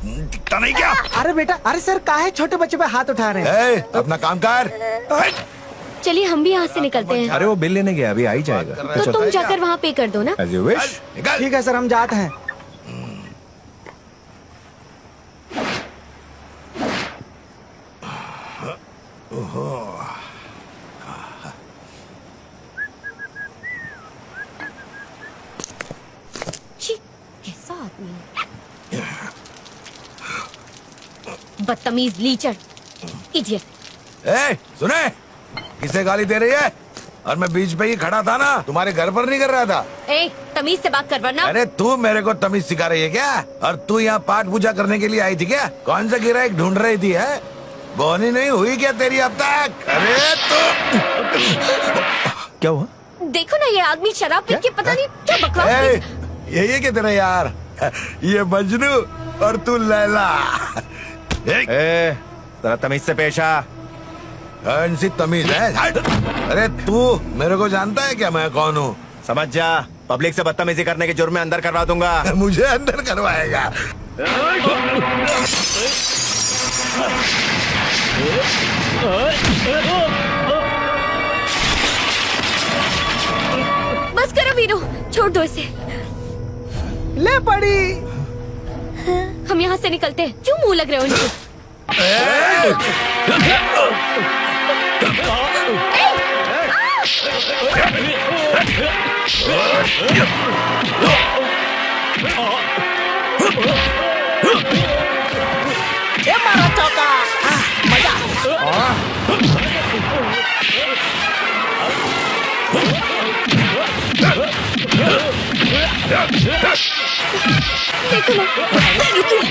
दिखता नहीं क्या? अरे बेटा, अरे सर काहे छोटे बच्चे पे हाथ उठा रहे हैं? अपना काम कर। चलिए हम भी यहाँ से निकलते हैं। अरे वो बिल लेने गया, अभी आ ही जाएगा। तो तुम जाकर वहाँ पे कर दो ना। As you wish. ठीक है सर, हम जाते हैं। छी, कैसा आदमी है। बदतमीज लीचड़, इडियट। सुने, किसे गाली दे रही है? और मैं बीच पे ही खड़ा था ना, तुम्हारे घर पर नहीं कर रहा था। तमीज से बात कर वरना। अरे तू मेरे को तमीज सिखा रही है क्या? और तू यहाँ पाठ पूजा करने के लिए आई थी क्या? कौन सा गिराईक ढूंढ रही थी? है बोनी नहीं हुई क्या तेरी अब तक? अरे तू क्या हुआ? देखो ना, ये आदमी शराब पी के पता नहीं क्या बकवास। यही है क्या तेरा यार? ये मजनू और तू लैला। जरा तमीज से पेश आ। कौन सी तमीज है? अरे तू मेरे को जानता है क्या मैं कौन हूँ? समझ जा, पब्लिक से बदतमीजी करने के जुर्म में अंदर करवा दूंगा। मुझे अंदर करवाएगा? बस करो वीरू, छोड़ दो इसे। ले पड़ी। हम यहाँ से निकलते हैं। क्यों मुंह लग रहे हो इनके? ये मारा चौका। मजा। देखो ना, रुकिए।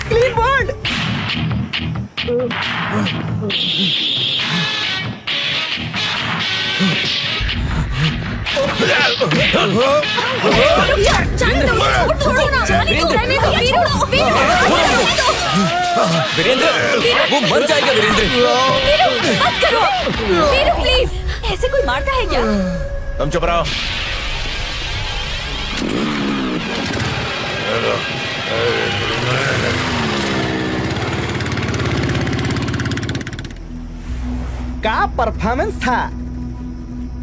Clean bowled. छोड़ो ना, रहने दो वीरू, वीरेंद्र, वो मर जाएगा वीरेंद्र। वीरू, मत करो। वीरू प्लीज, ऐसे कोई मारता है क्या? तुम चुप रहो। का परफॉर्मेंस था।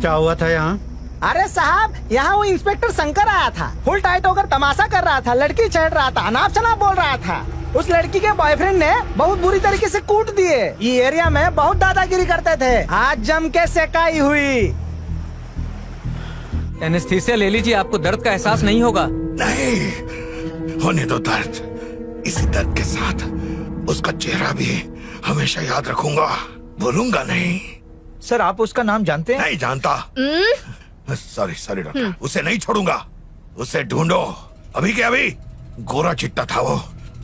क्या हुआ था यहाँ? अरे साहब, यहाँ वो इंस्पेक्टर शंकर आया था। फुल टाइट होकर तमाशा कर रहा था, लड़की छेड़ रहा था, अनाप शनाप बोल रहा था। उस लड़की के बॉयफ्रेंड ने बहुत बुरी तरीके से कूट दिए। ये एरिया में बहुत दादागिरी करते थे। आज जम के सेकाई हुई। एनेस्थीसिया ले लीजिए, आपको दर्द का एहसास नहीं होगा। नहीं होने दो दर्द। इसी दर्द के साथ उसका चेहरा भी हमेशा याद रखूंगा, भूलूंगा नहीं। सर, आप उसका नाम जानते हैं? नहीं जानता। सॉरी डॉक्टर, उसे नहीं छोड़ूंगा। उसे ढूंढो अभी के अभी। गोरा चिट्टा था वो,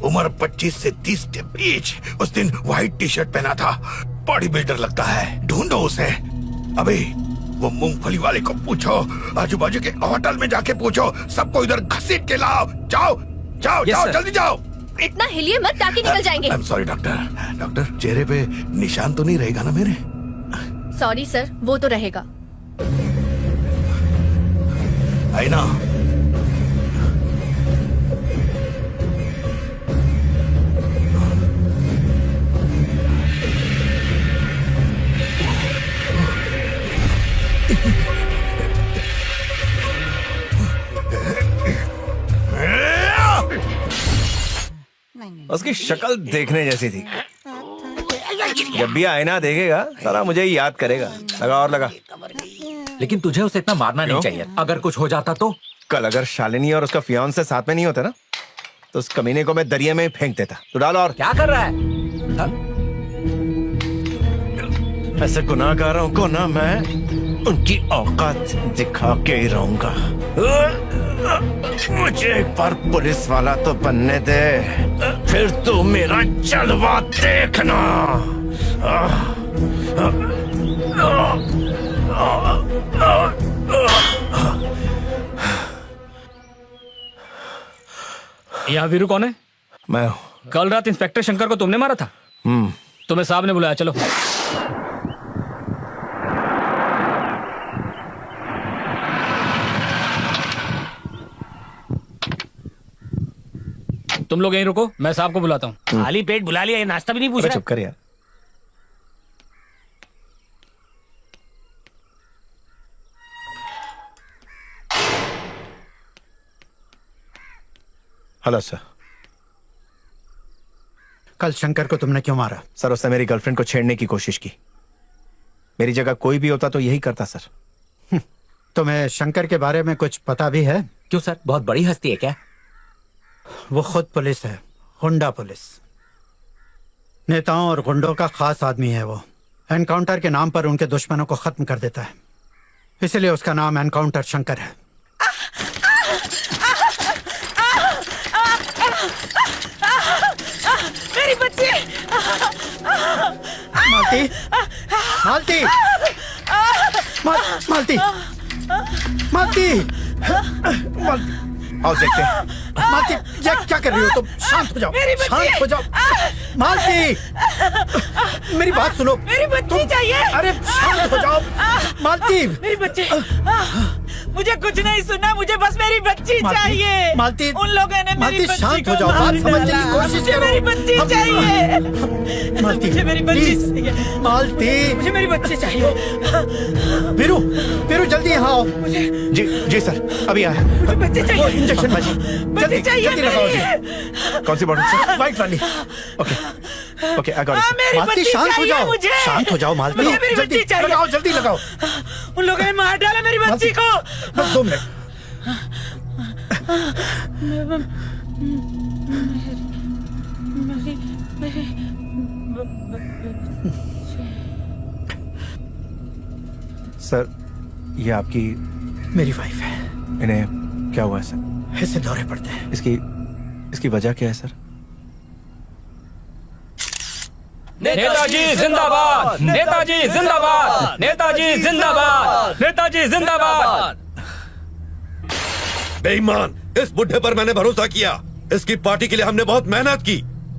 उम्र 25 से 30 के बीच। उस दिन व्हाइट टी शर्ट पहना था, बॉडी बिल्डर लगता है। ढूंढो उसे अभी। वो मूंगफली वाले को पूछो, आजू बाजू के होटल में जाके पूछो, सबको इधर घसीट के लाओ। जाओ जाओ Yes, जाओ, sir. जल्दी जाओ। इतना हिलिए मत, टाके निकल जाएंगे। सॉरी डॉक्टर, चेहरे पे निशान तो नहीं रहेगा ना मेरे? सॉरी सर, वो तो रहेगा। आई ना। उसकी शक्ल देखने जैसी थी। जब भी आईना देखेगा सारा मुझे ही याद करेगा। लगा और लगा। लेकिन तुझे उसे इतना मारना नहीं चाहिए। अगर कुछ हो जाता तो? कल अगर शालिनी और उसका फियांसे साथ में नहीं होते ना, तो उस कमीने को मैं दरिया में फेंक देता। तो डालो। और क्या कर रहा है? ऐसे गुनाहगारों को ना मैं उनकी औकात दिखा के ही रहूंगा। मुझे एक बार पुलिस वाला तो बनने दे, फिर तू मेरा जलवा देखना। यहाँ वीरू कौन है? मैं हूँ। कल रात इंस्पेक्टर शंकर को तुमने मारा था? तुम्हें साहब ने बुलाया, चलो। तुम लोग यहीं रुको, मैं साहब को बुलाता हूँ। खाली पेट बुला लिया, ये नाश्ता भी नहीं पूछ अरे रहा। चुप कर यार। Hello sir. कल शंकर को तुमने क्यों मारा? सर उसने मेरी गर्लफ्रेंड को छेड़ने की कोशिश की। मेरी जगह कोई भी होता तो यही करता सर। तुम्हें शंकर के बारे में कुछ पता भी है? क्यों सर, बहुत बड़ी हस्ती है क्या? वो खुद पुलिस है, गुंडा पुलिस। नेताओं और गुंडों का खास आदमी है वो। एनकाउंटर के नाम पर उनके दुश्मनों को खत्म कर देता है, इसलिए उसका नाम एनकाउंटर शंकर है। मेरी बच्ची! मालती, मालती, मालती, मालती, मालती, आओ देखते हैं। मालती, ये क्या कर रही हो तुम? शांत हो जाओ, शांत हो जाओ। मालती, मेरी बात सुनो। मेरी बच्ची चाहिए। अरे शांत हो जाओ मालती। मेरी बच्ची! मुझे कुछ नहीं सुनना, मुझे बस मेरी बच्ची मालती, चाहिए। मालती, उन लोगों ने मेरी मालती, बच्ची शांत को हो जाओ, मार बात समझने की डाला। कोशिश मुझे करो। मेरी बच्ची हम- चाहिए। मालती, मुझे मेरी बच्ची प्लीज, चाहिए। मालती, मुझे मेरी बच्ची चाहिए। वीरू, वीरू जल्दी यहाँ आओ। जी जी सर, अभी आया। मुझे बच्ची वो चाहिए। इंजेक्शन जी। बच्ची चाहिए जल्दी लगाओ मेरी। कौन सी बॉटल सर? व्हाइट वाली। Okay okay, I got it. मेरी मालती बच्ची शांत हो चाहिए जाओ, मुझे। शांत हो जाओ मालती। मुझे मेरी जल्दी बच्ची चाहिए। लगाओ, जल्दी लगाओ। उन लोगों ने मार डाला मेरी बच्ची को। बस 2 मिनट। सर ये आपकी, मेरी वाइफ है, इन्हें क्या हुआ है सर? ऐसे दौरे पड़ते हैं। इसकी वजह क्या है सर? नेताजी जिंदाबाद! नेताजी जिंदाबाद! नेताजी जिंदाबाद! नेताजी जिंदाबाद! बेईमान, इस बुढ़े पर मैंने भरोसा किया। इसकी पार्टी के लिए हमने बहुत मेहनत की,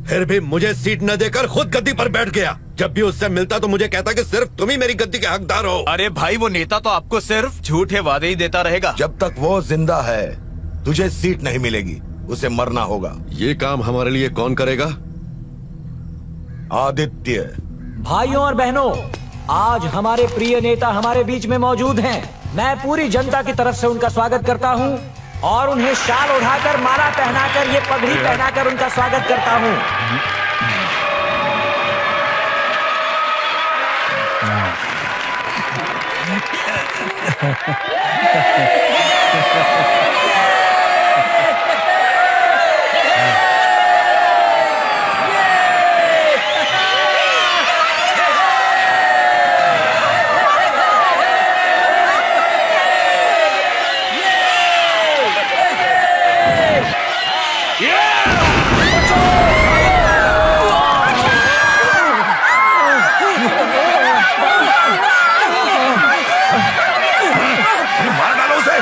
फिर भी मुझे सीट न देकर खुद गद्दी पर बैठ गया। जब भी उससे मिलता तो मुझे कहता कि सिर्फ तुम ही मेरी गद्दी के हकदार हो। अरे भाई, वो नेता तो आपको सिर्फ झूठे वादे ही देता रहेगा। जब तक वो जिंदा है तुझे सीट नहीं मिलेगी, उसे मरना होगा। ये काम हमारे लिए कौन करेगा? आदित्य। भाइयों और बहनों, आज हमारे प्रिय नेता हमारे बीच में मौजूद हैं। मैं पूरी जनता की तरफ से उनका स्वागत करता हूं और उन्हें शाल ओढ़ाकर, माला पहनाकर, ये पगड़ी पहनाकर उनका स्वागत करता हूं। मार डालो उसे।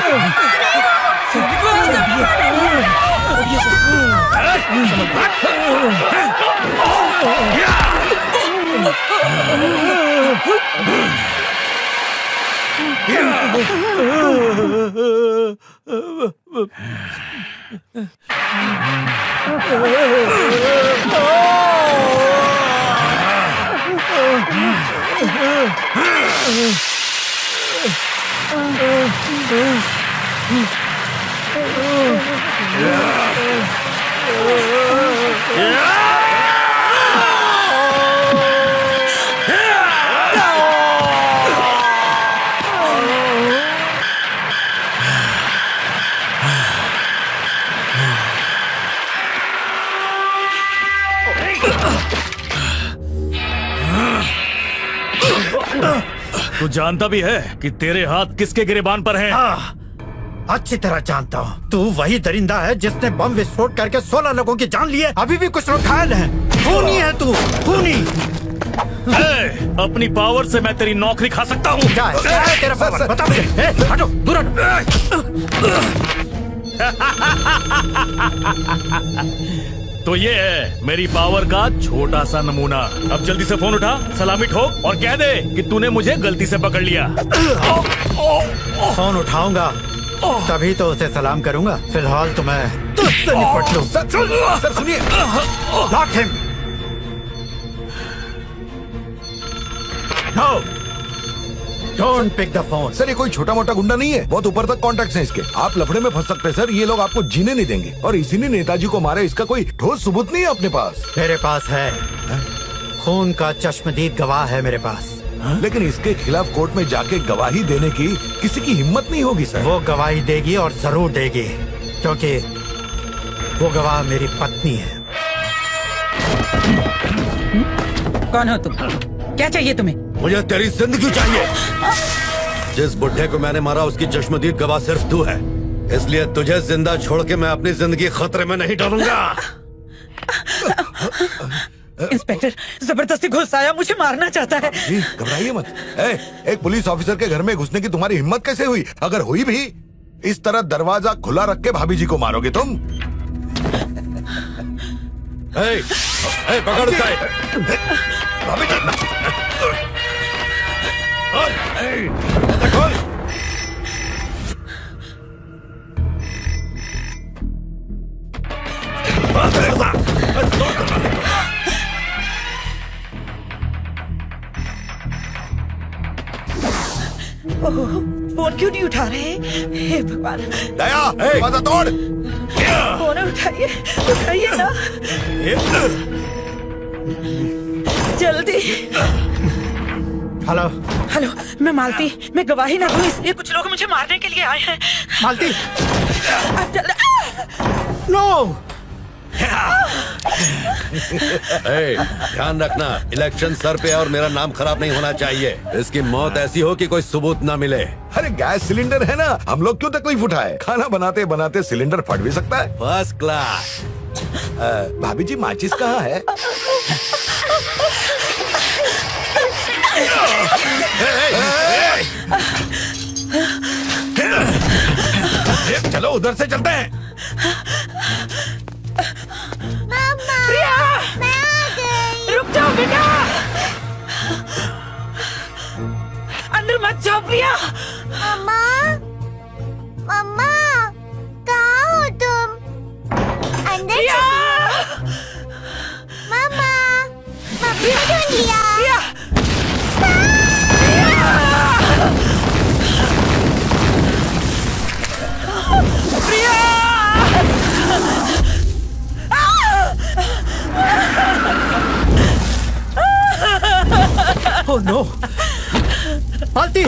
तू जानता भी है कि तेरे हाथ किसके गिरेबान पर हैं? अच्छी तरह जानता हूँ। तू वही दरिंदा है जिसने बम विस्फोट करके 16 लोगों की जान ली है। अभी भी कुछ लोग घायल हैं। खूनी है तू, खूनी। अपनी पावर से मैं तेरी नौकरी खा सकता हूँ। क्या है तेरा पावर? बता मुझे। हटो, दूर हटो। तो ये है मेरी पावर का छोटा सा नमूना। अब जल्दी से फोन उठा, सलामी ठोक और कह दे कि तूने मुझे गलती से पकड़ लिया। फोन उठाऊंगा तभी तो उसे सलाम करूंगा। फिलहाल तो मैं तुझसे निपट लूं। सर सुनिए। Lock him. No, don't pick the phone. Sir ये कोई छोटा मोटा गुंडा नहीं है, बहुत ऊपर तक कॉन्टेक्ट हैं इसके। आप लफड़े में फंस सकते हैं सर, ये लोग आपको जीने नहीं देंगे। और इसी ने नेताजी को मारा, इसका कोई ठोस सबूत नहीं है अपने पास। मेरे पास है, खून का चश्मदीद गवाह है मेरे पास। लेकिन इसके खिलाफ कोर्ट में जाके गवाही देने की किसी की हिम्मत नहीं होगी सर। वो गवाही देगी और जरूर देगी, क्योंकि वो गवाह मेरी पत्नी है। कौन हो तुम? क्या चाहिए तुम्हें? मुझे तेरी जिंदगी चाहिए। जिस बुढ़े को मैंने मारा उसकी चश्मदीद गवाह सिर्फ तू है, इसलिए तुझे जिंदा छोड़ के मैं अपनी जिंदगी खतरे में नहीं डालूंगा। इंस्पेक्टर जबरदस्ती घुस आया, मुझे मारना चाहता है। जी, घबराइए मत। एक पुलिस ऑफिसर के घर में घुसने की तुम्हारी हिम्मत कैसे हुई? अगर हुई भी, इस तरह दरवाजा खुला रख के भाभी जी को मारोगे तुम? पकड़ उसे। भाभी जी फोन क्यों नहीं उठा रहे? हे भगवान, दया, दरवाजा तोड़। फोन उठाइए, उठाइए ना जल्दी। हेलो। हेलो, मैं मालती, मैं गवाही ना दूं इसलिए कुछ लोग मुझे मारने के लिए आए हैं। मालती, नो। ध्यान रखना, इलेक्शन सर पे है और मेरा नाम खराब नहीं होना चाहिए। इसकी मौत ऐसी हो कि कोई सबूत ना मिले। अरे गैस सिलेंडर है ना, हम लोग क्यों तकलीफ उठाए? खाना बनाते बनाते सिलेंडर फट भी सकता है। First class. भाभी जी माचिस कहाँ है? चलो उधर से चलते हैं। प्रिया, मैं आ गई। रुक जाओ बेटा, अंदर मत जाओ प्रिया। मम्मा, मम्मा, कहाँ हो तुम? अंदर प्रिया, मम्मा, मम्मी को ढूंढ लिया। प्रिया, प्रिया, ओह नो, मालती।